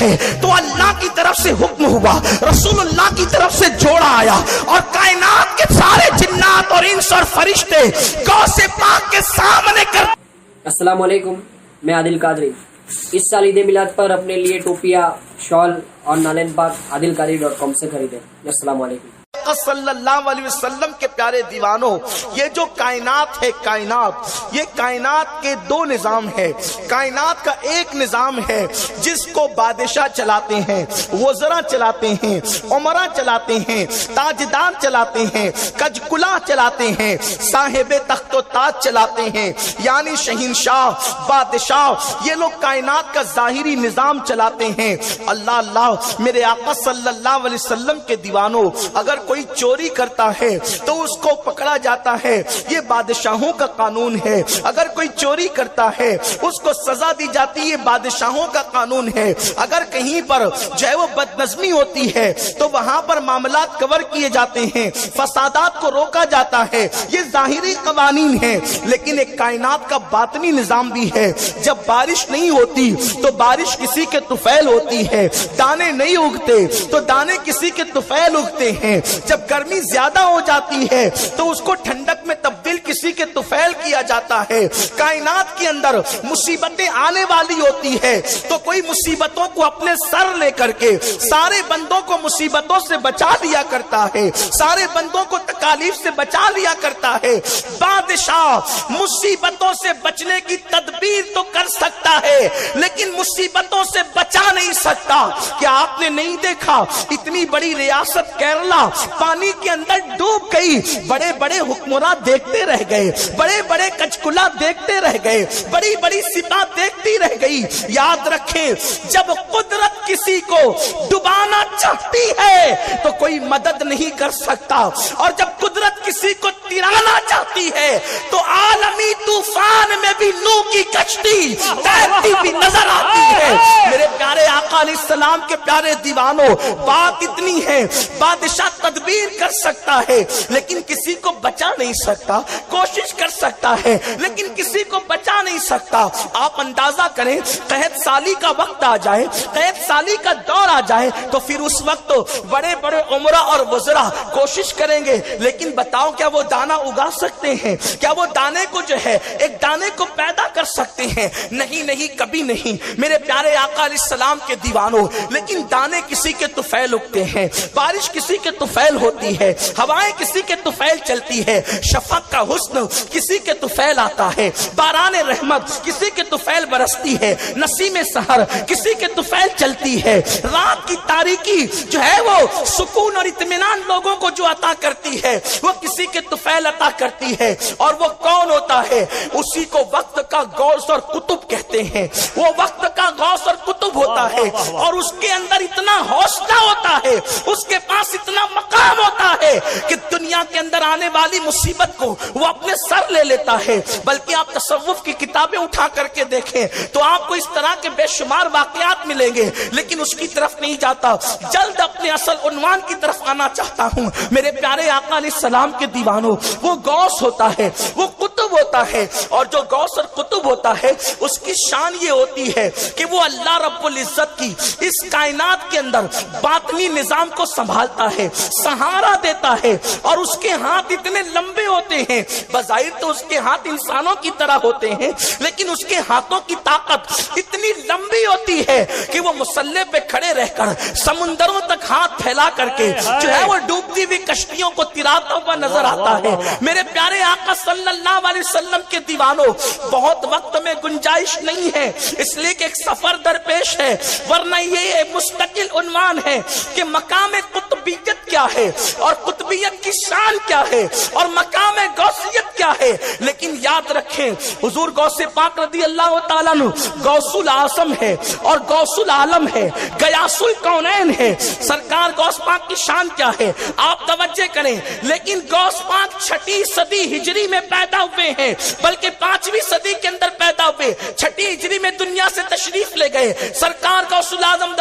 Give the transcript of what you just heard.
ہے تو اللہ کی طرف سے حکم ہوا، رسول اللہ کی طرف سے جوڑا آیا اور کائنات کے سارے جنات اور انس اور فرشتے غوث پاک کے سامنے کر۔ السلام علیکم، میں عادل قادری۔ اس سال عید میلاد پر اپنے لیے ٹوپیاں، شال اور نالین پاک عادلقادری.com سے خریدیں۔ السلام علیکم۔ صلی اللہ علیہ وسلم کے پیارے دیوانوں، یہ جو کائنات ہے، کائنات، یہ کائنات کے دو نظام ہے۔ کائنات کا ایک نظام ہے جس کو بادشاہ چلاتے ہیں، وزراء چلاتے ہیں، عمرہ چلاتے ہیں، تاجدار چلاتے ہیں، کجکلا چلاتے ہیں، صاحب تخت و تاج چلاتے ہیں، یعنی شہنشاہ، بادشاہ، یہ لوگ کائنات کا ظاہری نظام چلاتے ہیں۔ اللہ اللہ، میرے آقا صلی اللہ علیہ وسلم کے دیوانوں، اگر کوئی چوری کرتا ہے تو اس کو پکڑا جاتا ہے، یہ بادشاہوں کا قانون ہے۔ اگر کوئی چوری کرتا ہے اس کو سزا دی جاتی ہے، یہ بادشاہوں کا قانون ہے۔ اگر کہیں پر جو ہے وہ بد نظمی ہوتی ہے تو وہاں پر معاملات کور کیے جاتے ہیں، فسادات کو روکا جاتا ہے، یہ ظاہری قوانین ہیں۔ لیکن ایک کائنات کا باطنی نظام بھی ہے۔ جب بارش نہیں ہوتی تو بارش کسی کے طفیل ہوتی ہے، دانے نہیں اگتے تو دانے کسی کے طفیل اگتے ہیں، جب گرمی زیادہ ہو جاتی ہے تو اس کو ٹھنڈک میں تبدیل کسی کے طفیل کیا جاتا ہے۔ کائنات کے اندر مصیبتیں آنے والی ہوتی ہے تو کوئی مصیبتوں کو اپنے سر لے کر کے سارے بندوں کو مصیبتوں سے بچا لیا کرتا ہے، سارے بندوں کو تکالیف سے بچا لیا کرتا ہے۔ بادشاہ مصیبتوں سے بچنے کی تدبیر تو کر سکتا ہے لیکن مصیبتوں سے بچا نہیں سکتا۔ کیا آپ نے نہیں دیکھا اتنی بڑی ریاست کیرلا پانی کے اندر ڈوب گئی، بڑے بڑے حکمراں دیکھتے رہ گئے، بڑے بڑے کچکلا دیکھتے رہ گئے، بڑی بڑی سپاہ دیکھتی رہ گئی۔ یاد رکھیں، جب قدرت کسی کو ڈبانا چاہتی ہے تو کوئی مدد نہیں کر سکتا، اور جب قدرت کسی کو ترانا چاہتی ہے تو عالمی طوفان میں بھی نوح کی کشتی تیرتی بھی نظر آتی ہے۔ میرے پیارے آقا علیہ السلام کے پیارے دیوانوں، بات اتنی ہے، بادشاہ تدبیر کر سکتا ہے لیکن کسی کو بچا نہیں سکتا، کوشش کر سکتا ہے لیکن کسی کو بچا نہیں سکتا۔ آپ اندازہ کریں، قحط سالی کا وقت آ جائے، قحط سالی کا دور آ جائے تو پھر اس وقت بڑے بڑے عمرہ اور وزراء کوشش کریں گے، لیکن بتاؤ کیا وہ دانا اگا سکتے ہیں؟ کیا وہ دانے کو جو ہے ایک دانے کو پیدا کر سکتے ہیں؟ نہیں نہیں، کبھی نہیں میرے پیارے آقا علیہ السلام کے دیوانوں۔ لیکن دانے کسی کے طفیل اگتے ہیں، بارش کسی کے طفیل ہوتی ہے، ہوائیں کسی کے طفیل چلتی ہے، شفق کا حسن کسی کے طفیل آتا ہے، باران رحمت کسی کے طفیل برستی ہے، نسیم سحر کسی کے طفیل چلتی ہے، رات کی تاریکی جو ہے وہ سکون اور اطمینان لوگوں کو جو عطا کرتی ہے وہ کسی کے طفیل عطا کرتی ہے۔ اور وہ کون ہوتا ہے؟ اسی کو وقت کا غوث اور قطب کہتے ہیں۔ وہ وقت کا غوث اور قطب ہوتا ہے اور اس کے اندر اتنا حوصلہ ہوتا ہے، اس کے پاس اتنا مقام ہوتا ہے کہ دنیا کے اندر آنے والی مصیبت کو وہ اپنے سر لے لیتا ہے۔ بلکہ آپ تصوف کی کتابیں اٹھا کر کے دیکھیں تو آپ کو اس طرح کے بے شمار واقعات ملیں گے، لیکن اس کی طرف نہیں جاتا۔ جلد اپنے اصل عنوان کی طرف آنا چاہتا ہوں۔ میرے پیارے آقا علیہ السلام کے دیوانوں، وہ غوث ہوتا ہے، وہ قطب ہوتا ہے، اور جو غوث اور قطب ہوتا ہے اس کی شان یہ ہوتی ہے کہ وہ اللہ رب العزت کی اس کائنات کے اندر باطنی نظام کو سنبھالتا ہے، سہارا دیتا ہے، اور اس کے ہاتھ اتنے لمبے ہوتے ہیں، بظاہر تو اس کے ہاتھ انسانوں کی طرح ہوتے ہیں لیکن اس کے ہاتھوں کی طاقت اتنی لمبی ہوتی ہے کہ وہ مسلح پہ کھڑے رہ کر سمندروں تک ہاتھ پھیلا کر کے جو ہے وہ ڈوبتی ہوئی کشتیوں کو تراتا ہوا نظر آتا ہے۔ میرے پیارے آقا صلی اللہ علیہ وسلم کے دیوانوں، بہت وقت میں گنجائش نہیں ہے اس لیے کہ ایک سفر درپیش ہے، ورنہ یہ مستقل عنوان ہے کہ مقام قطبیت کیا ہے اور قطبیت کی شان کیا ہے اور مقام غوثیت کیا ہے۔ لیکن یاد رکھیں، حضور غوث پاک رضی اللہ تعالیٰ عنہ غوث العظم ہے اور غوث العالم ہے، غیاث الکونین ہے۔ سرکار غوث پاک کی شان کیا ہے آپ توجہ کریں۔ لیکن غوث پاک 6 صدی ہجری میں پیدا ہوئے ہیں، بلکہ 5ویں صدی کے اندر پیدا ہوئے، 6 ہجری میں دنیا سے تشریف لے گئے۔ سرکار غوث العظم